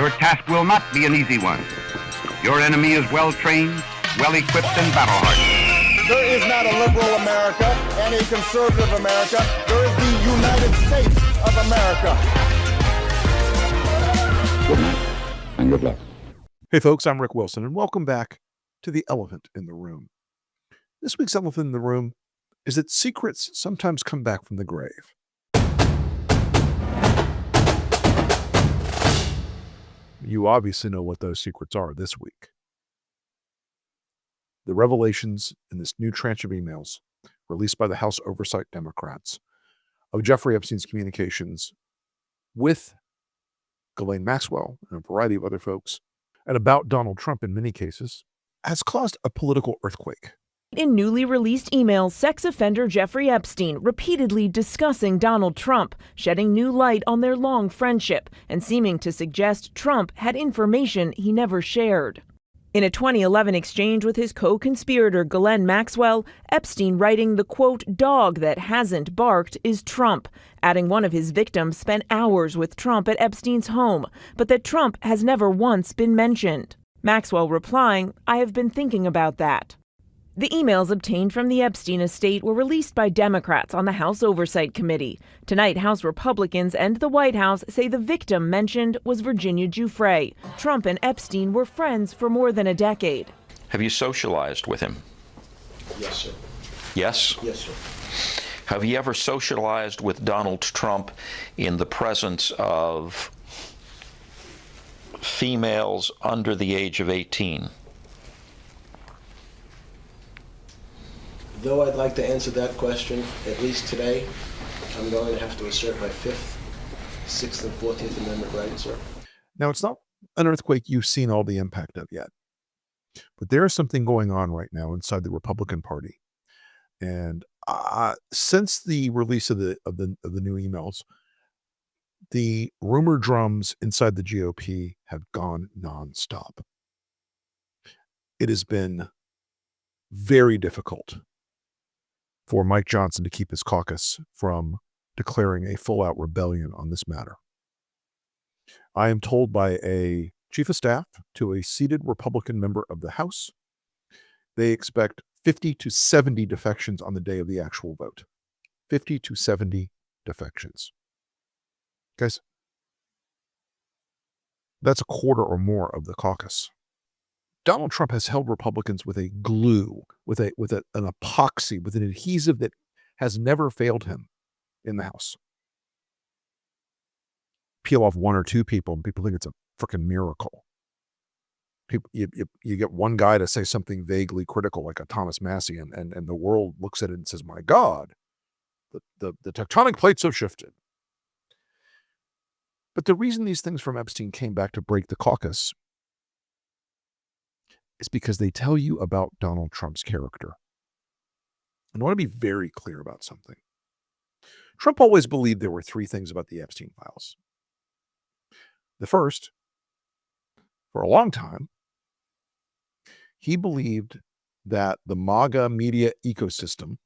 Your task will not be an easy one. Your enemy is well-trained, well-equipped, and battle-hardened. There is not a liberal America and a conservative America. There is the United States of America. Good night, and good luck. Hey folks, I'm Rick Wilson, and welcome back to The Elephant in the Room. This week's elephant in the room is that secrets sometimes come back from the grave. You obviously know what those secrets are this week. The revelations in this new tranche of emails released by the House Oversight Democrats of Jeffrey Epstein's communications with Ghislaine Maxwell and a variety of other folks, and about Donald Trump in many cases, has caused a political earthquake. In newly released emails, sex offender Jeffrey Epstein repeatedly discussing Donald Trump, shedding new light on their long friendship, and seeming to suggest Trump had information he never shared. In a 2011 exchange with his co-conspirator Ghislaine Maxwell, Epstein writing the, quote, dog that hasn't barked is Trump, adding one of his victims spent hours with Trump at Epstein's home, but that Trump has never once been mentioned. Maxwell replying, I have been thinking about that. The emails obtained from the Epstein estate were released by Democrats on the House Oversight Committee. Tonight, House Republicans and the White House say the victim mentioned was Virginia Giuffre. Trump and Epstein were friends for more than a decade. Have you socialized with him? Yes, sir. Yes? Yes, sir. Have you ever socialized with Donald Trump in the presence of females under the age of 18? Though I'd like to answer that question, at least today, I'm going to have to assert my 5th, 6th, and 14th Amendment right, sir. Now, it's not an earthquake you've seen all the impact of yet, but there is something going on right now inside the Republican Party. And since the release of the new emails, the rumor drums inside the GOP have gone nonstop. It has been very difficult for Mike Johnson to keep his caucus from declaring a full-out rebellion on this matter. I am told by a chief of staff to a seated Republican member of the House, they expect 50 to 70 defections on the day of the actual vote. 50 to 70 defections. Guys, that's a quarter or more of the caucus. Donald Trump has held Republicans with a glue, with an epoxy, with an adhesive that has never failed him in the House. Peel off one or two people, and people think it's a freaking miracle. People, you get one guy to say something vaguely critical, like a Thomas Massey, and the world looks at it and says, "My God, the tectonic plates have shifted." But the reason these things from Epstein came back to break the caucus is because they tell you about Donald Trump's character. And I want to be very clear about something. Trump always believed there were three things about the Epstein files. The first, for a long time, he believed that the MAGA media ecosystem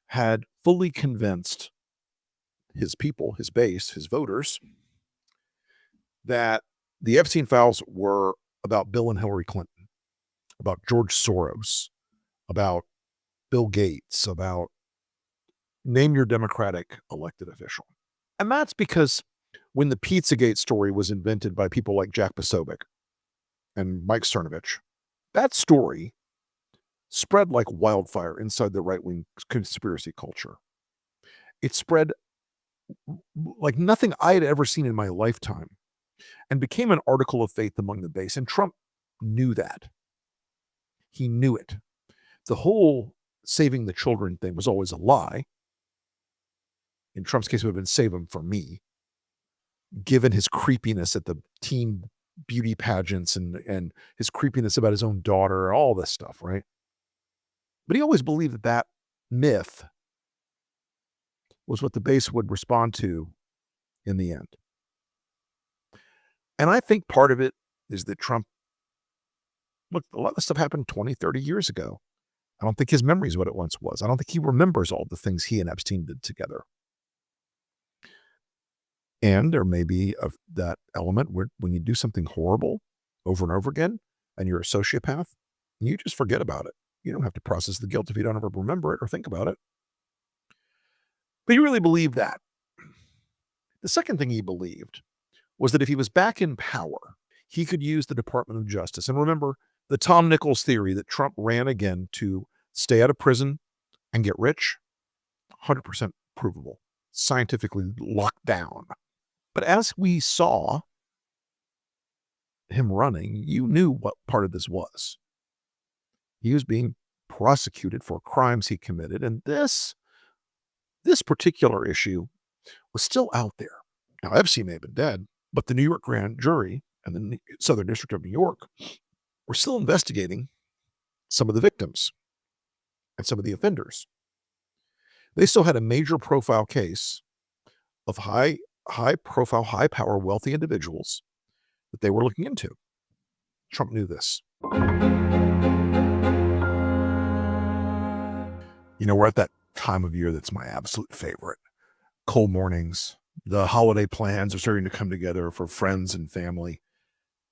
had fully convinced his people, his base, his voters, that the Epstein files were about Bill and Hillary Clinton, about George Soros, about Bill Gates, about name your Democratic elected official. And that's because when the Pizzagate story was invented by people like Jack Posobiec and Mike Cernovich, that story spread like wildfire inside the right-wing conspiracy culture. It spread like nothing I had ever seen in my lifetime, and became an article of faith among the base. And Trump knew that. He knew it. The whole saving the children thing was always a lie. In Trump's case, it would have been save them for me, given his creepiness at the teen beauty pageants and his creepiness about his own daughter, all this stuff, right? But he always believed that that myth was what the base would respond to in the end. And I think part of it is that Trump, look, a lot of stuff happened 20, 30 years ago. I don't think his memory is what it once was. I don't think he remembers all the things he and Epstein did together. And there may be that element where when you do something horrible over and over again and you're a sociopath, you just forget about it. You don't have to process the guilt if you don't ever remember it or think about it. But he really believed that. The second thing he believed was that if he was back in power, he could use the Department of Justice. And remember the Tom Nichols theory that Trump ran again to stay out of prison and get rich? 100% provable, scientifically locked down. But as we saw him running, you knew what part of this was. He was being prosecuted for crimes he committed, and this particular issue was still out there. Now, Epstein may have been dead, but the New York grand jury and the Southern District of New York were still investigating some of the victims and some of the offenders. They still had a major profile case of high profile, high power, wealthy individuals that they were looking into. Trump knew this. You know, we're at that time of year that's my absolute favorite. Cold mornings, the holiday plans are starting to come together for friends and family.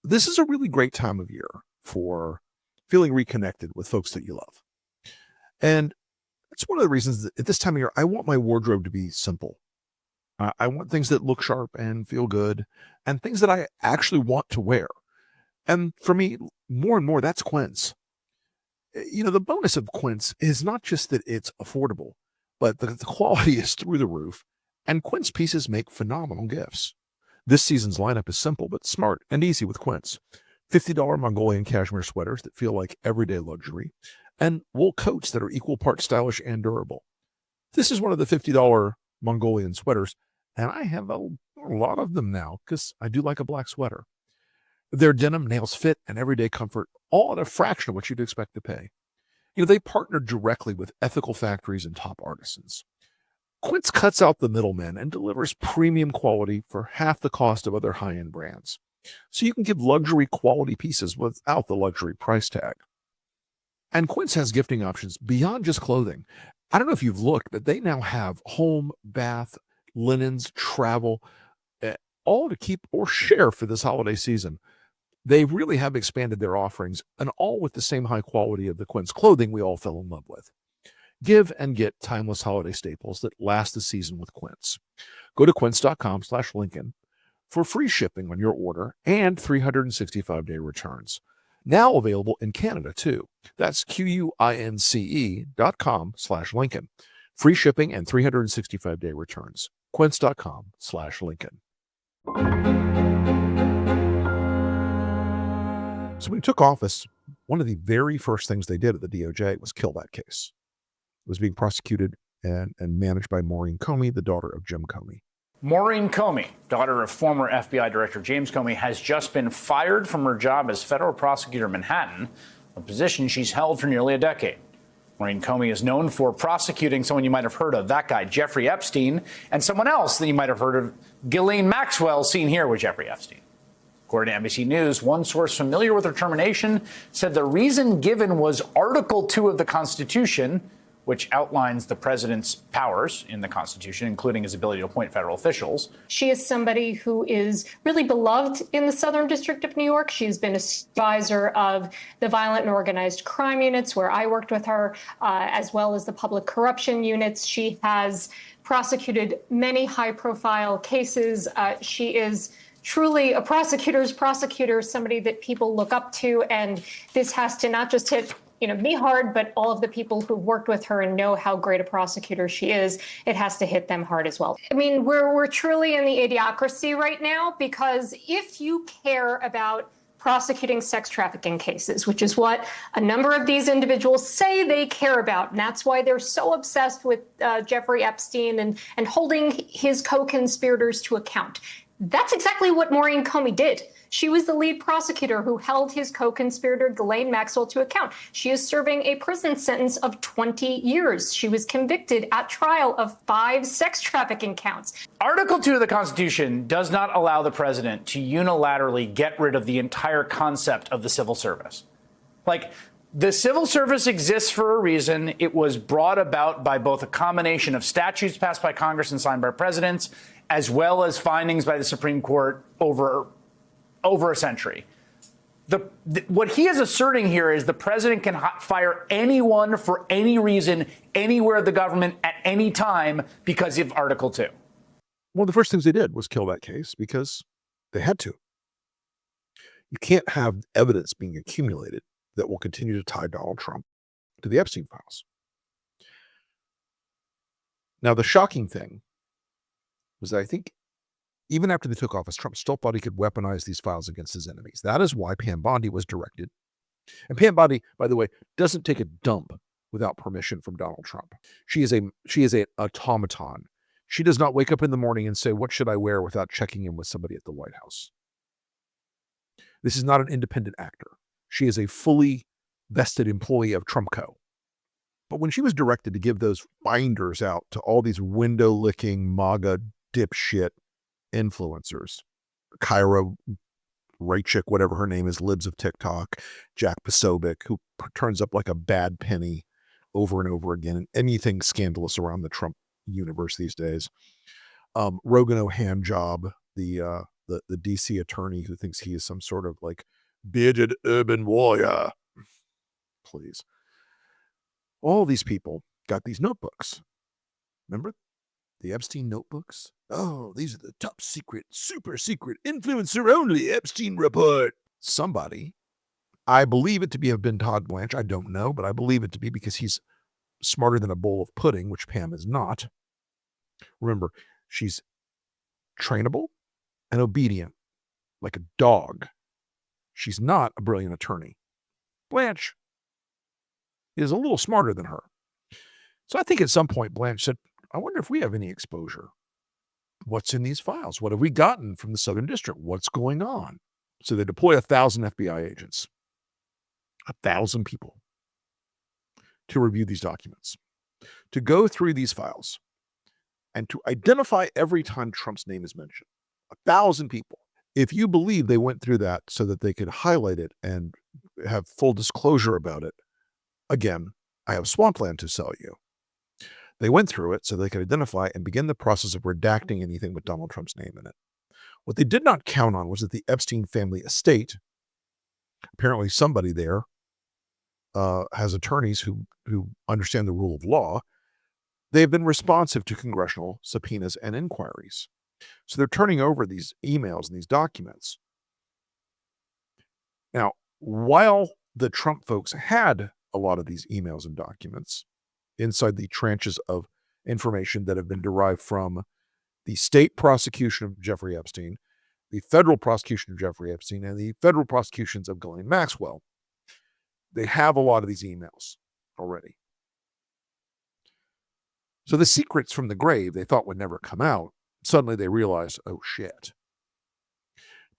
This is a really great time of year for feeling reconnected with folks that you love. And it's one of the reasons that at this time of year, I want my wardrobe to be simple. I want things that look sharp and feel good and things that I actually want to wear. And for me, more and more, that's Quince. You know, the bonus of Quince is not just that it's affordable, but the quality is through the roof, and Quince pieces make phenomenal gifts. This season's lineup is simple but smart and easy with Quince. $50 Mongolian cashmere sweaters that feel like everyday luxury, and wool coats that are equal parts stylish and durable. This is one of the $50 Mongolian sweaters, and I have a lot of them now because I do like a black sweater. Their denim, nails fit, and everyday comfort, all at a fraction of what you'd expect to pay. You know, they partner directly with ethical factories and top artisans. Quince cuts out the middlemen and delivers premium quality for half the cost of other high-end brands. So you can give luxury quality pieces without the luxury price tag. And Quince has gifting options beyond just clothing. I don't know if you've looked, but they now have home, bath, linens, travel, all to keep or share for this holiday season. They really have expanded their offerings, and all with the same high quality of the Quince clothing we all fell in love with. Give and get timeless holiday staples that last the season with Quince. Go to quince.com/Lincoln for free shipping on your order and 365-day returns. Now available in Canada too. That's QUINCE.com/Lincoln. Free shipping and 365-day returns. Quince.com/Lincoln. So when he took office, one of the very first things they did at the DOJ was kill that case. It was being prosecuted and managed by Maureen Comey, the daughter of Jim Comey. Maureen Comey, daughter of former FBI Director James Comey, has just been fired from her job as federal prosecutor in Manhattan, a position she's held for nearly a decade. Maureen Comey is known for prosecuting someone you might have heard of, that guy, Jeffrey Epstein, and someone else that you might have heard of, Ghislaine Maxwell, seen here with Jeffrey Epstein. According to NBC News, one source familiar with her termination said the reason given was Article 2 of the Constitution, which outlines the president's powers in the Constitution, including his ability to appoint federal officials. She is somebody who is really beloved in the Southern District of New York. She's been a advisor of the violent and organized crime units, where I worked with her, as well as the public corruption units. She has prosecuted many high-profile cases. She is truly a prosecutor's prosecutor, somebody that people look up to, and this has to not just hit me hard, but all of the people who've worked with her and know how great a prosecutor she is, it has to hit them hard as well. I mean, we're truly in the idiocracy right now, because if you care about prosecuting sex trafficking cases, which is what a number of these individuals say they care about, and that's why they're so obsessed with Jeffrey Epstein and holding his co-conspirators to account. That's exactly what Maureen Comey did. She was the lead prosecutor who held his co-conspirator Ghislaine Maxwell to account. She is serving a prison sentence of 20 years. She was convicted at trial of 5 sex trafficking counts. Article 2 of the Constitution does not allow the president to unilaterally get rid of the entire concept of the civil service. The civil service exists for a reason. It was brought about by both a combination of statutes passed by Congress and signed by presidents as well as findings by the Supreme Court over a century. What he is asserting here is the president can fire anyone for any reason, anywhere in the government, at any time because of Article 2. One of the first things they did was kill that case because they had to. You can't have evidence being accumulated that will continue to tie Donald Trump to the Epstein files. Now, the shocking thing was that I think even after they took office, Trump still thought he could weaponize these files against his enemies. That is why Pam Bondi was directed. And Pam Bondi, by the way, doesn't take a dump without permission from Donald Trump. She is an automaton. She does not wake up in the morning and say, "What should I wear?" without checking in with somebody at the White House. This is not an independent actor. She is a fully vested employee of Trump Co. But when she was directed to give those binders out to all these window-licking MAGA dipshit influencers, Kyra Raychick, whatever her name is, Libs of TikTok, Jack Posobiec, who turns up like a bad penny over and over again in anything scandalous around the Trump universe these days. Rogan Ohanjob, the DC attorney who thinks he is some sort of like bearded urban warrior. Please. All these people got these notebooks. Remember the Epstein notebooks? Oh, these are the top secret, super secret, influencer only Epstein report. Somebody, I believe it to have been Todd Blanche. I don't know, but I believe it to be because he's smarter than a bowl of pudding, which Pam is not. Remember, she's trainable and obedient, like a dog. She's not a brilliant attorney. Blanche is a little smarter than her. So I think at some point Blanche said, I wonder if we have any exposure. What's in these files? What have we gotten from the Southern District? What's going on? So they deploy 1,000 FBI agents, 1,000 people, to review these documents, to go through these files, and to identify every time Trump's name is mentioned. 1,000 people. If you believe they went through that so that they could highlight it and have full disclosure about it, again, I have swampland to sell you. They went through it so they could identify and begin the process of redacting anything with Donald Trump's name in it. What they did not count on was that the Epstein family estate, apparently somebody there has attorneys who understand the rule of law. They've been responsive to congressional subpoenas and inquiries. So they're turning over these emails and these documents. Now, while the Trump folks had a lot of these emails and documents inside the tranches of information that have been derived from the state prosecution of Jeffrey Epstein, the federal prosecution of Jeffrey Epstein, and the federal prosecutions of Ghislaine Maxwell, they have a lot of these emails already. So the secrets from the grave they thought would never come out, suddenly they realized, oh shit.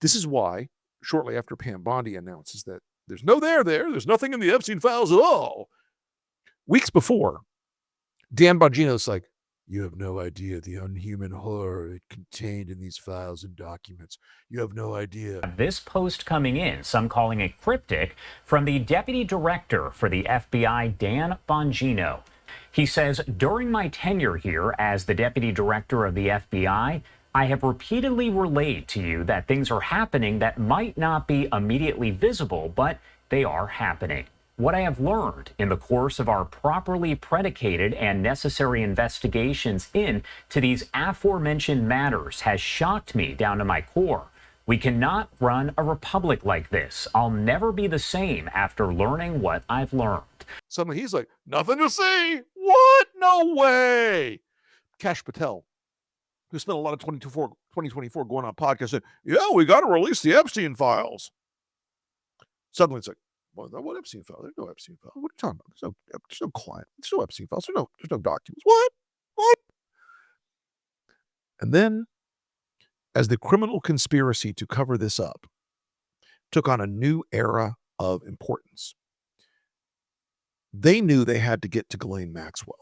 This is why, shortly after Pam Bondi announces that there's nothing in the Epstein files at all, weeks before, Dan Bongino's like, you have no idea the unhuman horror contained in these files and documents. You have no idea. This post coming in, some calling it cryptic, from the deputy director for the FBI, Dan Bongino. He says, during my tenure here as the deputy director of the FBI, I have repeatedly relayed to you that things are happening that might not be immediately visible, but they are happening. What I have learned in the course of our properly predicated and necessary investigations into these aforementioned matters has shocked me down to my core. We cannot run a republic like this. I'll never be the same after learning what I've learned. Suddenly he's like, nothing to see. What? No way. Kash Patel, who spent a lot of 2024 going on podcasts, said, yeah, we got to release the Epstein files. Suddenly it's like, what Epstein file? There's no Epstein file. What are you talking about? There's no client. There's no Epstein files. There's no documents. What? And then, as the criminal conspiracy to cover this up took on a new era of importance, they knew they had to get to Ghislaine Maxwell.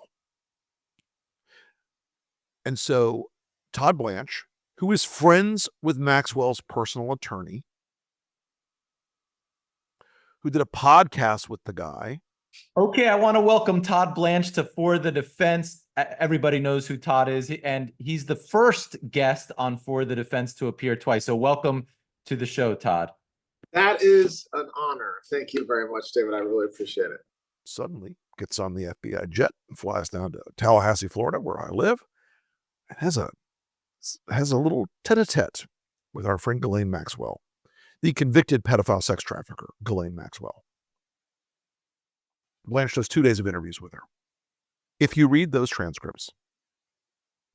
And so Todd Blanche, who is friends with Maxwell's personal attorney, who did a podcast with the guy. Okay, I want to welcome Todd Blanche to For the Defense. everybody knows who Todd is, and he's the first guest on For the Defense to appear twice. So welcome to the show, Todd. That is an honor. Thank you very much, David. I really appreciate it. Suddenly gets on the FBI jet and flies down to Tallahassee, Florida, where I live, and has a little tete-a-tete with our friend Ghislaine Maxwell, the convicted pedophile sex trafficker, Ghislaine Maxwell. Blanche does 2 days of interviews with her. If you read those transcripts,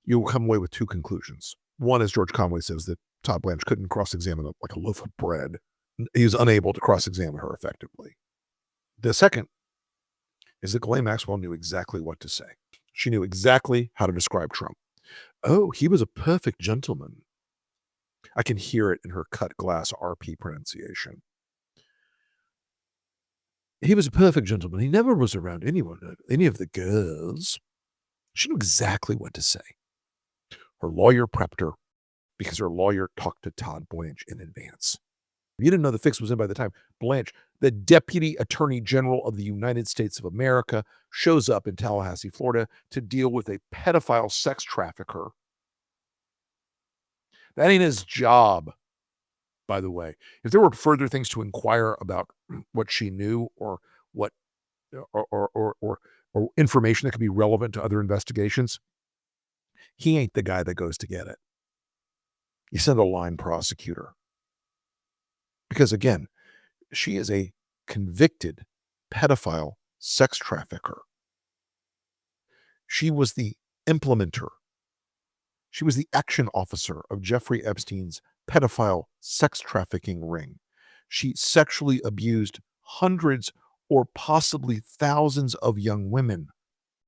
you will come away with two conclusions. One, as George Conway says, that Todd Blanche couldn't cross-examine like a loaf of bread. He was unable to cross-examine her effectively. The second is that Ghislaine Maxwell knew exactly what to say. She knew exactly how to describe Trump. Oh, he was a perfect gentleman. I can hear it in her cut glass RP pronunciation. He was a perfect gentleman. He never was around any of the girls. She knew exactly what to say. Her lawyer prepped her because her lawyer talked to Todd Blanche in advance. If you didn't know the fix was in by the time, Blanche, the Deputy Attorney General of the United States of America, shows up in Tallahassee, Florida to deal with a pedophile sex trafficker. That ain't his job, by the way. If there were further things to inquire about what she knew or what or information that could be relevant to other investigations, he ain't the guy that goes to get it. You send a line prosecutor. Because again, she is a convicted pedophile sex trafficker. She was the implementer. She was the action officer of Jeffrey Epstein's pedophile sex trafficking ring. She sexually abused hundreds or possibly thousands of young women.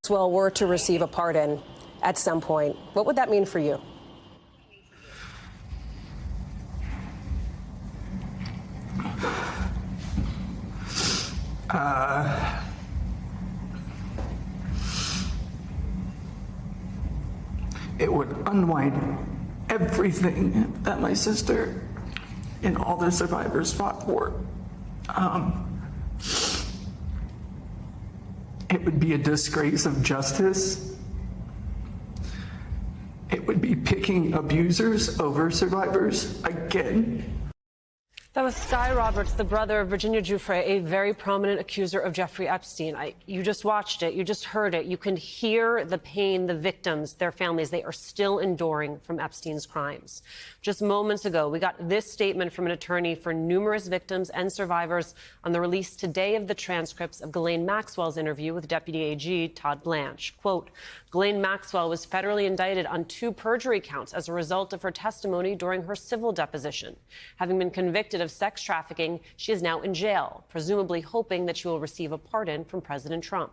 Maxwell were to receive a pardon at some point, what would that mean for you? It would unwind everything that my sister and all the survivors fought for. It would be a disgrace of justice. It would be picking abusers over survivors again. That was Sky Roberts, the brother of Virginia Giuffre, a very prominent accuser of Jeffrey Epstein. You just watched it. You just heard it. You can hear the pain, the victims, their families. They are still enduring from Epstein's crimes. Just moments ago, we got this statement from an attorney for numerous victims and survivors on the release today of the transcripts of Ghislaine Maxwell's interview with Deputy AG Todd Blanche. Quote, Ghislaine Maxwell was federally indicted on 2 perjury counts as a result of her testimony during her civil deposition. Having been convicted of sex trafficking, she is now in jail, presumably hoping that she will receive a pardon from President Trump.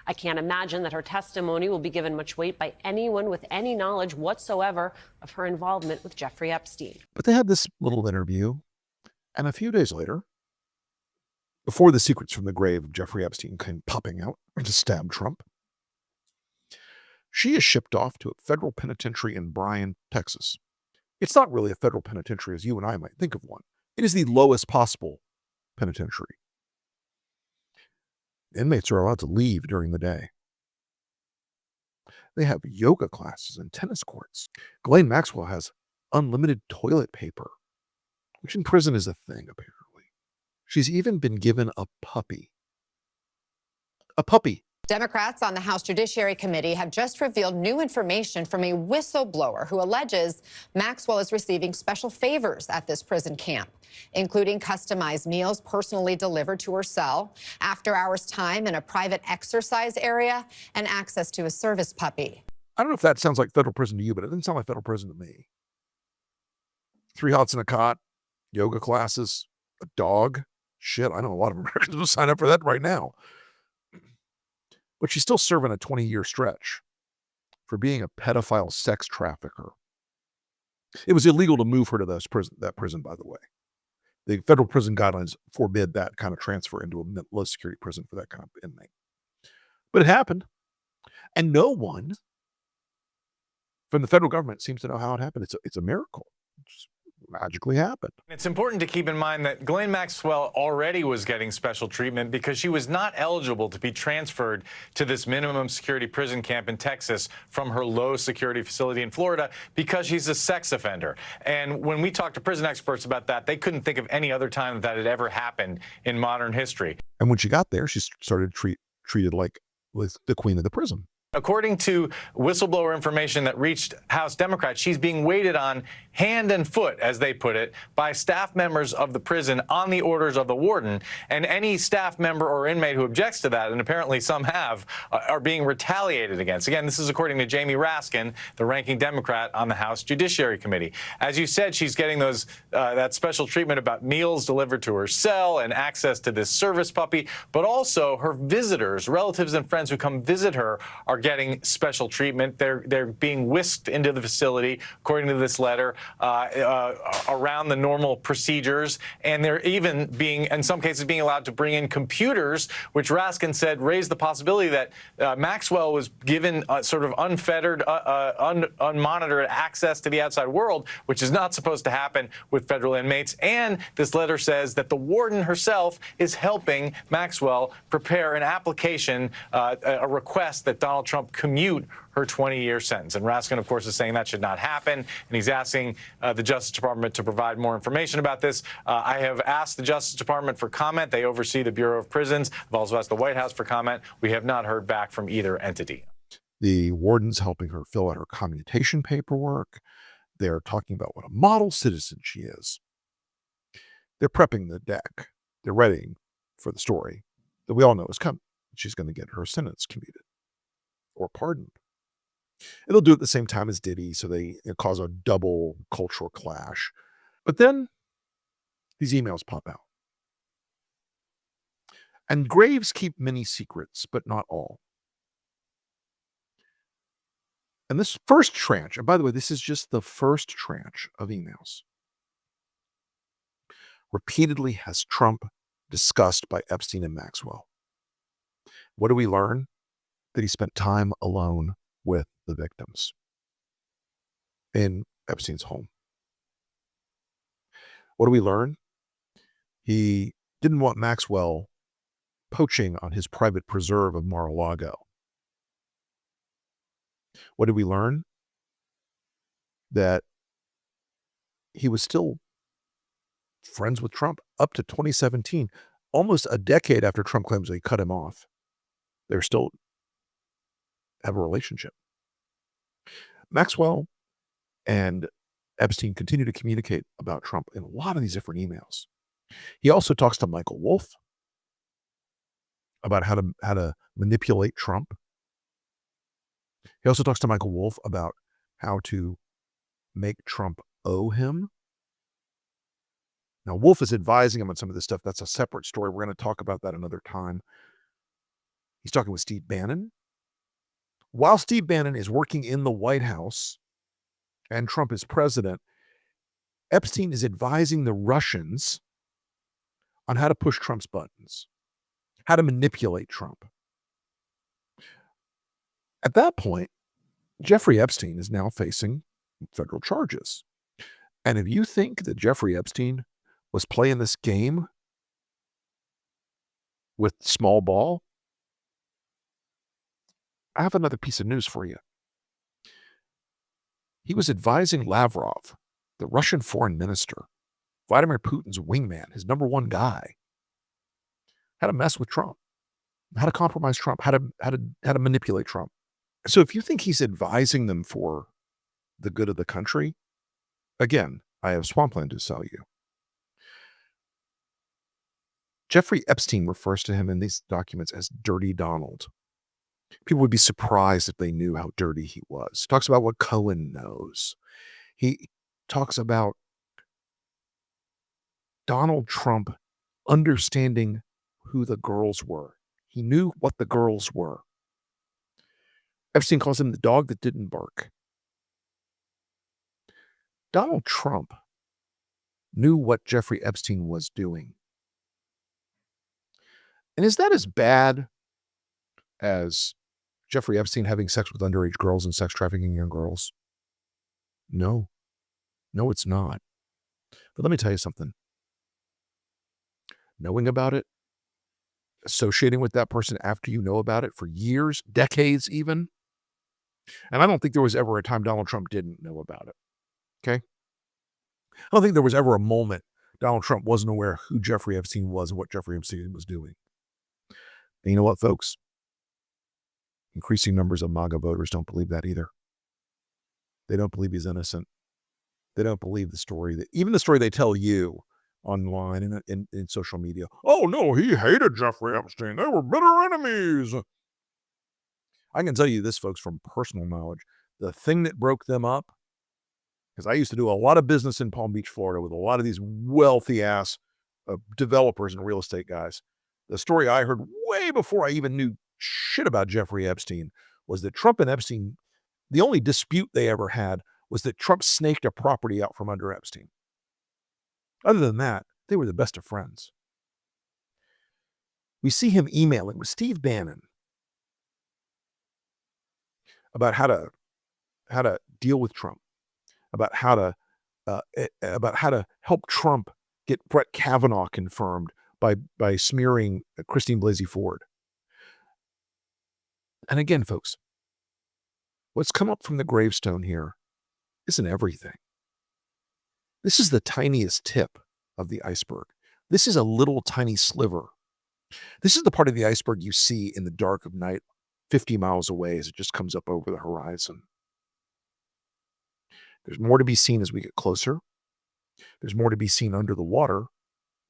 I can't imagine that her testimony will be given much weight by anyone with any knowledge whatsoever of her involvement with Jeffrey Epstein. But they had this little interview, and a few days later, before the secrets from the grave of Jeffrey Epstein came popping out to stab Trump, she is shipped off to a federal penitentiary in Bryan, Texas. It's not really a federal penitentiary as you and I might think of one. It is the lowest possible penitentiary. Inmates are allowed to leave during the day. They have yoga classes and tennis courts. Ghislaine Maxwell has unlimited toilet paper, which in prison is a thing, apparently. She's even been given a puppy. A puppy. Democrats on the House Judiciary Committee have just revealed new information from a whistleblower who alleges Maxwell is receiving special favors at this prison camp, including customized meals personally delivered to her cell, after-hours time in a private exercise area, and access to a service puppy. I don't know if that sounds like federal prison to you, but it doesn't sound like federal prison to me. 3 hots in a cot, yoga classes, a dog. Shit, I know a lot of Americans will sign up for that right now. But she's still serving a 20-year stretch for being a pedophile sex trafficker. It was illegal to move her to that prison, by the way. The federal prison guidelines forbid that kind of transfer into a low security prison for that kind of inmate. But it happened. And no one from the federal government seems to know how it happened. It's a miracle. magically happen. It's important to keep in mind that Ghislaine Maxwell already was getting special treatment because she was not eligible to be transferred to this minimum security prison camp in Texas from her low security facility in Florida because she's a sex offender. And when we talked to prison experts about that, they couldn't think of any other time that had ever happened in modern history. And when she got there, she started treated like the queen of the prison. According to whistleblower information that reached House Democrats, she's being waited on hand and foot, as they put it, by staff members of the prison on the orders of the warden. And any staff member or inmate who objects to that, and apparently some have, are being retaliated against. Again, this is according to Jamie Raskin, the ranking Democrat on the House Judiciary Committee. As you said, she's getting that special treatment about meals delivered to her cell and access to this service puppy, but also her visitors, relatives and friends who come visit her, are getting special treatment. They're being whisked into the facility, according to this letter, around the normal procedures, and they're even being, in some cases, being allowed to bring in computers, which Raskin said raised the possibility that Maxwell was given sort of unfettered, unmonitored access to the outside world, which is not supposed to happen with federal inmates. And this letter says that the warden herself is helping Maxwell prepare an application, a request that Donald Trump commute her 20-year sentence. And Raskin, of course, is saying that should not happen. And he's asking the Justice Department to provide more information about this. I have asked the Justice Department for comment. They oversee the Bureau of Prisons. I've also asked the White House for comment. We have not heard back from either entity. The warden's helping her fill out her commutation paperwork. They're talking about what a model citizen she is. They're prepping the deck. They're readying for the story that we all know is coming. She's going to get her sentence commuted or pardoned. And they'll do it at the same time as Diddy, so they cause a double cultural clash. But then these emails pop out. And graves keep many secrets, but not all. And this first tranche, and by the way, this is just the first tranche of emails, repeatedly has Trump discussed by Epstein and Maxwell. What do we learn? That he spent time alone with the victims in Epstein's home. What do we learn? He didn't want Maxwell poaching on his private preserve of Mar-a-Lago. What did we learn? That he was still friends with Trump up to 2017, almost a decade after Trump claims that he cut him off. They're still have a relationship. Maxwell and Epstein continue to communicate about Trump in a lot of these different emails. He also talks to Michael Wolff about how to manipulate Trump. He also talks to Michael Wolff about how to make Trump owe him. Now, Wolff is advising him on some of this stuff. That's a separate story. We're going to talk about that another time. He's talking with Steve Bannon. While Steve Bannon is working in the White House and Trump is president, Epstein is advising the Russians on how to push Trump's buttons, how to manipulate Trump. At that point, Jeffrey Epstein is now facing federal charges. And if you think that Jeffrey Epstein was playing this game with small ball, I have another piece of news for you. He was advising Lavrov, the Russian foreign minister, Vladimir Putin's wingman, his number one guy, how to mess with Trump, how to compromise Trump, how to manipulate Trump. So if you think he's advising them for the good of the country, again, I have swampland to sell you. Jeffrey Epstein refers to him in these documents as Dirty Donald. People would be surprised if they knew how dirty he was. He talks about what Cohen knows. He talks about Donald Trump understanding who the girls were. He knew what the girls were. Epstein calls him the dog that didn't bark. Donald Trump knew what Jeffrey Epstein was doing. And is that as bad as Jeffrey Epstein having sex with underage girls and sex trafficking young girls? No. No, it's not. But let me tell you something. Knowing about it, associating with that person after you know about it for years, decades even, and I don't think there was ever a time Donald Trump didn't know about it, okay? I don't think there was ever a moment Donald Trump wasn't aware who Jeffrey Epstein was and what Jeffrey Epstein was doing. And you know what, folks? Increasing numbers of MAGA voters don't believe that either. They don't believe he's innocent. They don't believe the story, even the story they tell you online and in social media. Oh, no, he hated Jeffrey Epstein. They were bitter enemies. I can tell you this, folks, from personal knowledge. The thing that broke them up, because I used to do a lot of business in Palm Beach, Florida, with a lot of these wealthy-ass developers and real estate guys. The story I heard way before I even knew shit about Jeffrey Epstein was that Trump and Epstein, the only dispute they ever had was that Trump snaked a property out from under Epstein. Other than that, they were the best of friends. We see him emailing with Steve Bannon about how to deal with Trump, about how to help Trump get Brett Kavanaugh confirmed by smearing Christine Blasey Ford. And again, folks, what's come up from the gravestone here isn't everything. This is the tiniest tip of the iceberg. This is a little tiny sliver. This is the part of the iceberg you see in the dark of night 50 miles away as it just comes up over the horizon. There's more to be seen as we get closer. There's more to be seen under the water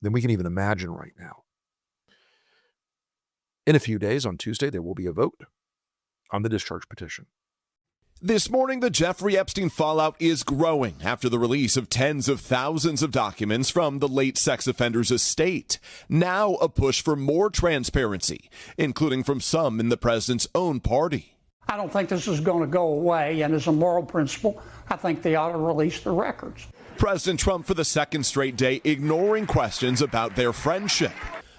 than we can even imagine right now. In a few days, on Tuesday, there will be a vote on the discharge petition. This morning, the Jeffrey Epstein fallout is growing after the release of tens of thousands of documents from the late sex offender's estate. Now a push for more transparency, including from some in the president's own party. I don't think this is going to go away, and as a moral principle, I think they ought to release the records. President Trump, for the second straight day, ignoring questions about their friendship.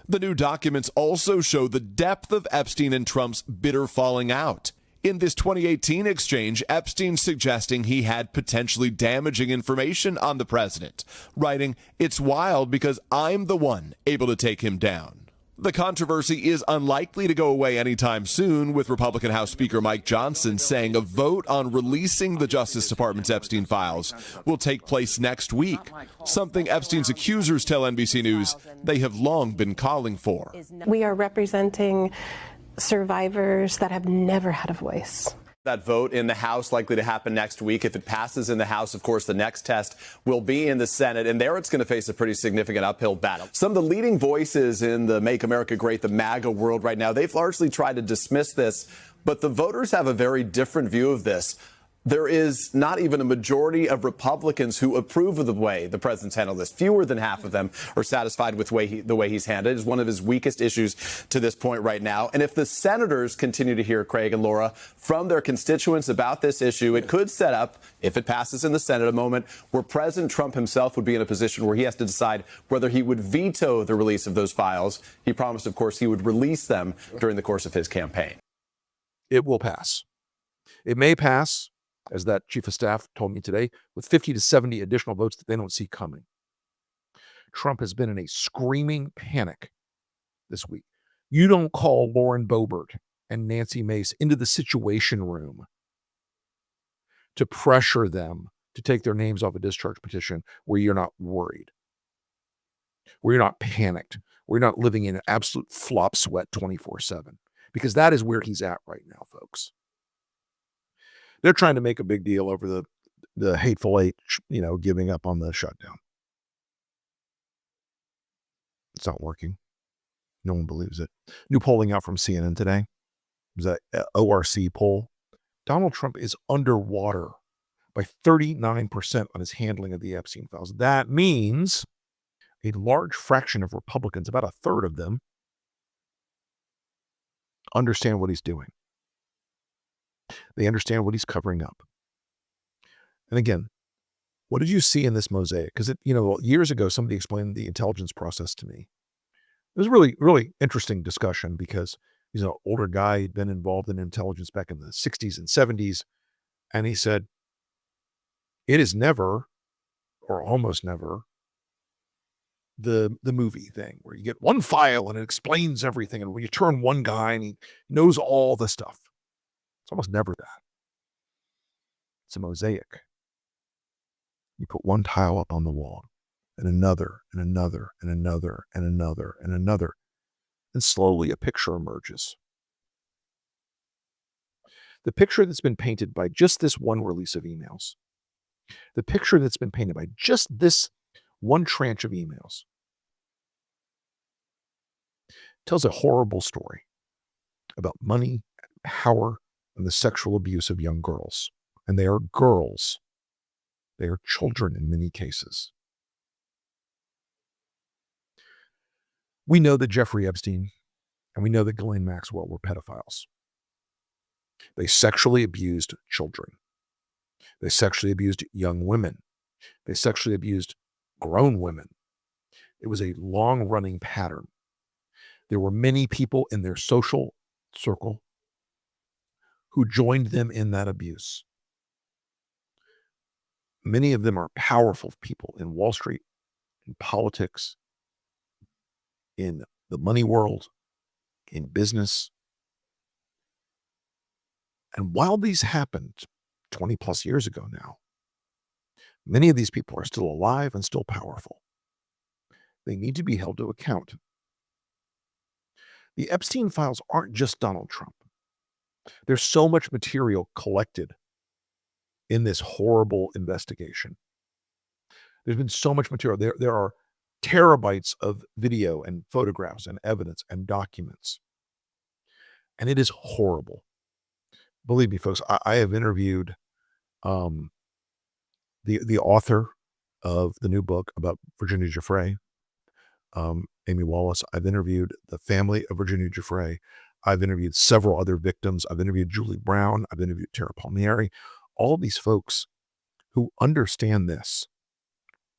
The new documents also show the depth of Epstein and Trump's bitter falling out. In this 2018 exchange, Epstein suggesting he had potentially damaging information on the president, writing, "It's wild because I'm the one able to take him down." The controversy is unlikely to go away anytime soon, with Republican House Speaker Mike Johnson saying a vote on releasing the Justice Department's Epstein files will take place next week, something Epstein's accusers tell NBC News they have long been calling for. We are representing survivors that have never had a voice. That vote in the House likely to happen next week. If it passes in the House, of course, the next test will be in the Senate, and there it's going to face a pretty significant uphill battle. Some of the leading voices in the Make America Great, the MAGA world right now, they've largely tried to dismiss this, but the voters have a very different view of this. There is not even a majority of Republicans who approve of the way the president's handled this. Fewer than half of them are satisfied with the way he's handled it. It's one of his weakest issues to this point right now. And if the senators continue to hear, Craig and Laura, from their constituents about this issue, it could set up, if it passes in the Senate, a moment where President Trump himself would be in a position where he has to decide whether he would veto the release of those files. He promised, of course, he would release them during the course of his campaign. It will pass. It may pass, as that chief of staff told me today, with 50 to 70 additional votes that they don't see coming. Trump has been in a screaming panic this week. You don't call Lauren Boebert and Nancy Mace into the Situation Room to pressure them to take their names off a discharge petition where you're not worried, where you're not panicked, where you're not living in an absolute flop sweat 24/7, because that is where he's at right now, folks. They're trying to make a big deal over the hateful eight, giving up on the shutdown. It's not working. No one believes it. New polling out from CNN today. It was a ORC poll. Donald Trump is underwater by 39% on his handling of the Epstein files. That means a large fraction of Republicans, about a third of them, understand what he's doing. They understand what he's covering up. And again, what did you see in this mosaic? Because years ago, somebody explained the intelligence process to me. It was a really, really interesting discussion because he's an older guy. He'd been involved in intelligence back in the 60s and 70s. And he said, it is never, or almost never, the movie thing where you get one file and it explains everything. And when you turn one guy and he knows all the stuff, it's almost never that. It's a mosaic. You put one tile up on the wall and another and another and another and another and another. And slowly a picture emerges. The picture that's been painted by just this one release of emails, the picture that's been painted by just this one tranche of emails, tells a horrible story about money, power, and the sexual abuse of young girls. And they are girls. They are children in many cases. We know that Jeffrey Epstein and we know that Ghislaine Maxwell were pedophiles. They sexually abused children. They sexually abused young women. They sexually abused grown women. It was a long-running pattern. There were many people in their social circle who joined them in that abuse. Many of them are powerful people in Wall Street, in politics, in the money world, in business. And while these happened 20 plus years ago now, many of these people are still alive and still powerful. They need to be held to account. The Epstein files aren't just Donald Trump. There's so much material collected in this horrible investigation. There's been so much material. There are terabytes of video and photographs and evidence and documents. And it is horrible. Believe me, folks, I have interviewed the author of the new book about Virginia Giuffre, Amy Wallace. I've interviewed the family of Virginia Giuffre. I've interviewed several other victims. I've interviewed Julie Brown. I've interviewed Tara Palmieri. All these folks who understand this.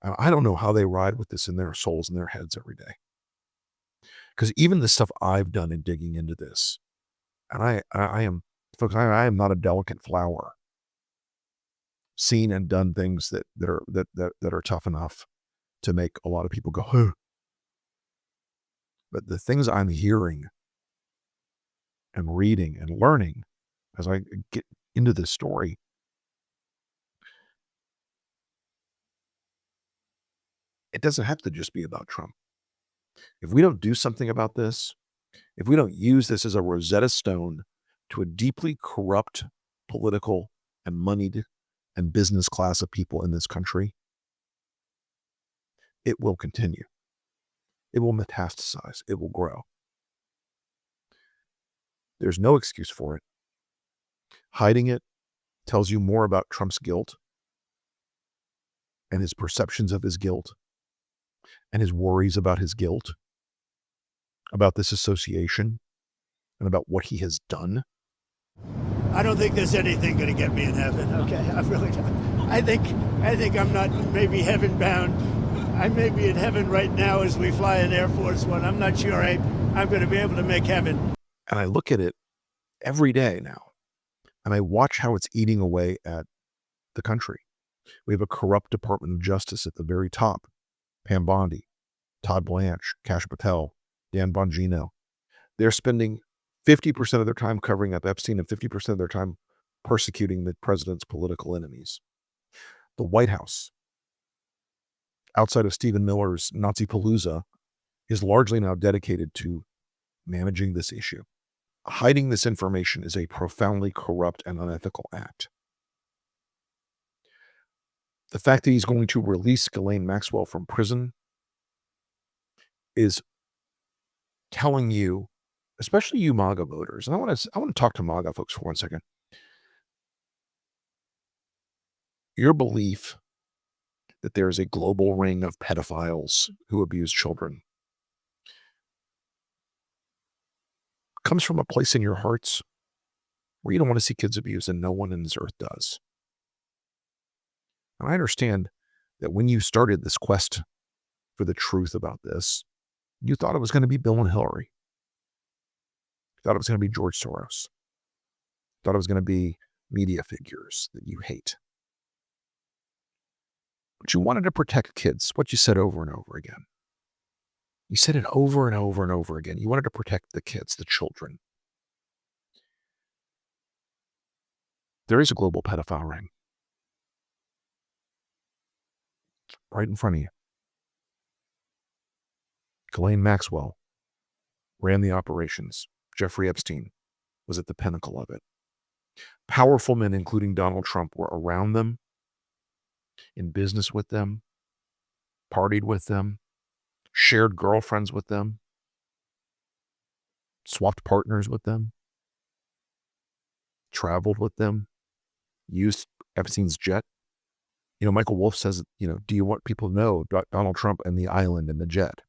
I don't know how they ride with this in their souls and their heads every day. Because even the stuff I've done in digging into this, and I am, folks, I am not a delicate flower. Seen and done things that are tough enough to make a lot of people go, huh. But the things I'm hearing and reading and learning as I get into this story, it doesn't have to just be about Trump. If we don't do something about this, if we don't use this as a Rosetta Stone to a deeply corrupt political and moneyed and business class of people in this country, it will continue. It will metastasize. It will grow. There's no excuse for it. Hiding it tells you more about Trump's guilt and his perceptions of his guilt and his worries about his guilt, about this association, and about what he has done. I don't think there's anything going to get me in heaven. Okay, I really don't. I think I'm not maybe heaven bound. I may be in heaven right now as we fly in Air Force One. I'm not sure I'm going to be able to make heaven. And I look at it every day now, and I watch how it's eating away at the country. We have a corrupt Department of Justice at the very top. Pam Bondi, Todd Blanche, Kash Patel, Dan Bongino. They're spending 50% of their time covering up Epstein and 50% of their time persecuting the president's political enemies. The White House, outside of Stephen Miller's Nazi Palooza, is largely now dedicated to managing this issue. Hiding this information is a profoundly corrupt and unethical act. The fact that he's going to release Ghislaine Maxwell from prison is telling you, especially you MAGA voters, and I want to talk to MAGA folks for 1 second. Your belief that there is a global ring of pedophiles who abuse children comes from a place in your hearts where you don't want to see kids abused, and no one in this earth does. And I understand that when you started this quest for the truth about this, you thought it was going to be Bill and Hillary. You thought it was going to be George Soros. You thought it was going to be media figures that you hate. But you wanted to protect kids, what you said over and over again. You said it over and over and over again. You wanted to protect the kids, the children. There is a global pedophile ring right in front of you. Ghislaine Maxwell ran the operations. Jeffrey Epstein was at the pinnacle of it. Powerful men, including Donald Trump, were around them, in business with them, partied with them, shared girlfriends with them, swapped partners with them, traveled with them, used Epstein's jet. You know, Michael Wolff says, do you want people to know about Donald Trump and the island and the jet?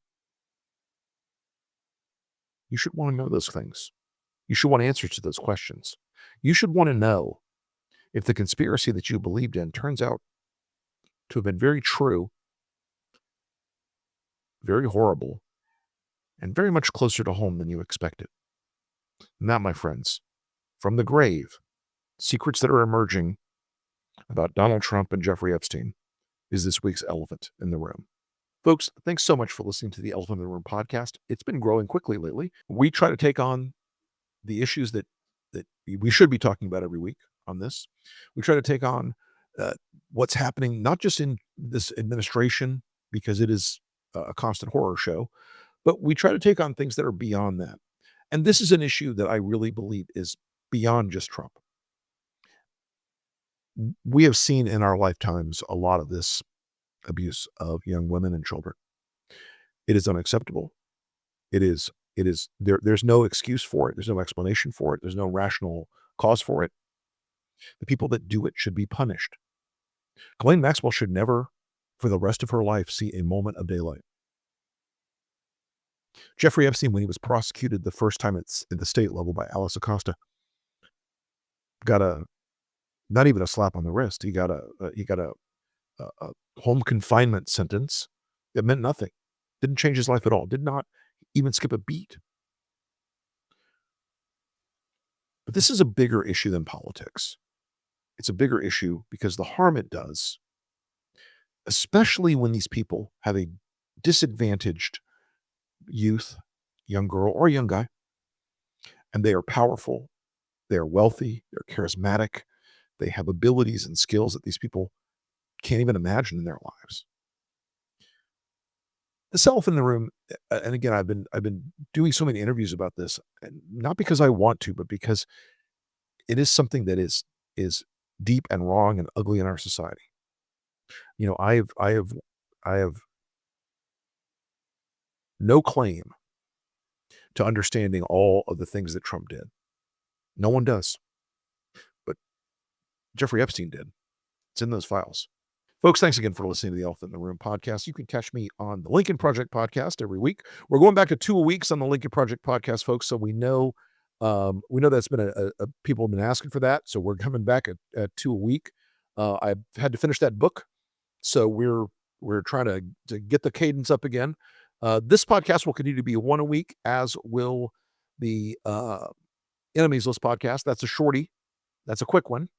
You should want to know those things. You should want answers to those questions. You should want to know if the conspiracy that you believed in turns out to have been very true, very horrible, and very much closer to home than you expected. And that, my friends, from the grave, secrets that are emerging about Donald Trump and Jeffrey Epstein, is this week's Elephant in the Room. Folks, thanks so much for listening to the Elephant in the Room podcast. It's been growing quickly lately. We try to take on the issues that we should be talking about every week on this. We try to take on what's happening, not just in this administration, because it is a constant horror show, but we try to take on things that are beyond that. And this is an issue that I really believe is beyond just Trump. We have seen in our lifetimes a lot of this abuse of young women and children. It is unacceptable. There's no excuse for it. There's no explanation for it. There's no rational cause for it. The people that do it should be punished. Ghislaine Maxwell should never, for the rest of her life, see a moment of daylight. Jeffrey Epstein, when he was prosecuted the first time at the state level by Alice Acosta, got not even a slap on the wrist. He got a home confinement sentence that meant nothing. Didn't change his life at all. Did not even skip a beat. But this is a bigger issue than politics. It's a bigger issue because the harm it does, especially when these people have a disadvantaged youth, young girl or young guy, and they are powerful, they are wealthy, they're charismatic, they have abilities and skills that these people can't even imagine in their lives. The elephant in the room, and again, I've been doing so many interviews about this, and not because I want to, but because it is something that is deep and wrong and ugly in our society. You know, I have no claim to understanding all of the things that Trump did. No one does. But Jeffrey Epstein did. It's in those files. Folks, thanks again for listening to the Elephant in the Room podcast. You can catch me on the Lincoln Project podcast every week. We're going back to 2 weeks on the Lincoln Project podcast, folks. So we know that's been people have been asking for that. So we're coming back at 2 a week. I've had to finish that book. So we're trying to get the cadence up again. This podcast will continue to be 1 a week, as will the Enemies List podcast. That's a shorty. That's a quick one.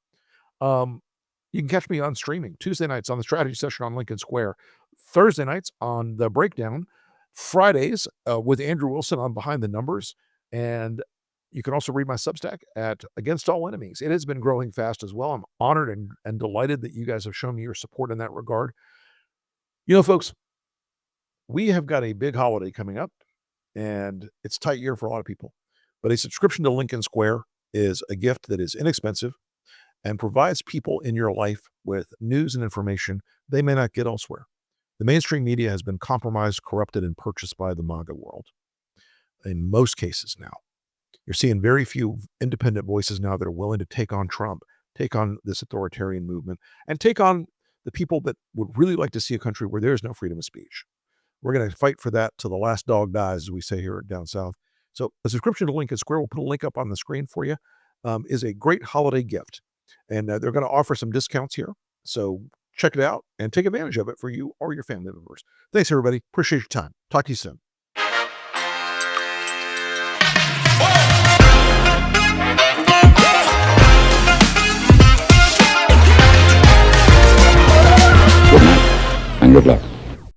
You can catch me on streaming Tuesday nights on the strategy session on Lincoln Square, Thursday nights on the breakdown, Fridays with Andrew Wilson on Behind the Numbers. And you can also read my Substack at Against All Enemies. It has been growing fast as well. I'm honored and delighted that you guys have shown me your support in that regard. You know, folks, we have got a big holiday coming up, and it's a tight year for a lot of people. But a subscription to Lincoln Square is a gift that is inexpensive and provides people in your life with news and information they may not get elsewhere. The mainstream media has been compromised, corrupted, and purchased by the MAGA world. In most cases now, you're seeing very few independent voices now that are willing to take on Trump, take on this authoritarian movement, and take on the people that would really like to see a country where there is no freedom of speech. We're going to fight for that till the last dog dies, as we say here down south. So a subscription to Lincoln Square, we'll put a link up on the screen for you, is a great holiday gift. And they're going to offer some discounts here. So check it out and take advantage of it for you or your family members. Thanks, everybody. Appreciate your time. Talk to you soon. Good night and good luck.